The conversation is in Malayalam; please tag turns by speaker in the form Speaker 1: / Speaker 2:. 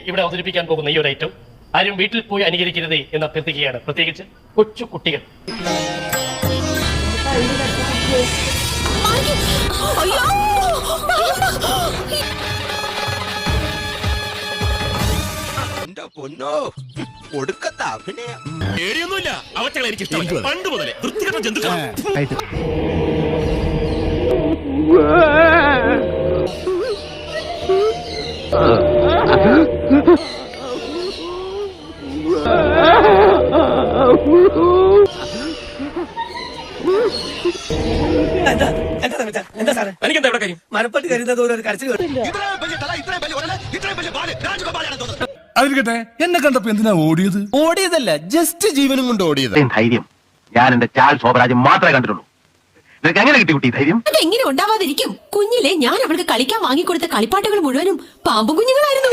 Speaker 1: ഇവിടെ അവതരിപ്പിക്കാൻ പോകുന്ന ഈ ഒരു ഐറ്റം ആരും വീട്ടിൽ പോയി അനുകരിക്കരുത് എന്ന് അഭ്യർത്ഥിക്കുകയാണ്, പ്രത്യേകിച്ച് കൊച്ചു കുട്ടികൾ.
Speaker 2: പേടിയൊന്നുമില്ല, അവറ്റകളെ എനിക്ക് ഇഷ്ടമല്ല. പണ്ട് മുതലേ വൃത്തികെട്ട ജന്തുക്കൾ. എനിക്കെന്താ ഇവിടെ കാര്യം?
Speaker 3: മരപ്പട്ടി കരുതുന്നത് ഒരു കരച്ചിൽ.
Speaker 4: അതിരിക്കട്ടെ, എന്നെ കണ്ടപ്പോ എന്തിനാ ഓടിയത്?
Speaker 2: ഓടിയതല്ല, ജസ്റ്റ് ജീവനും കൊണ്ട് ഓടിയത്.
Speaker 5: ധൈര്യം ഞാൻ എന്റെ ചാൽ ശോഭരാജ് മാത്രമേ കണ്ടിട്ടുള്ളൂ. നിനക്ക് എങ്ങനെ കിട്ടി കുട്ടി ധൈര്യം?
Speaker 6: അതെങ്ങനെ ഉണ്ടാവാതിരിക്കും? കുഞ്ഞിലെ ഞാൻ അവൾക്ക് കളിക്കാൻ വാങ്ങിക്കൊടുത്ത കളിപ്പാട്ടുകൾ മുഴുവനും പാമ്പും കുഞ്ഞുങ്ങളായിരുന്നു.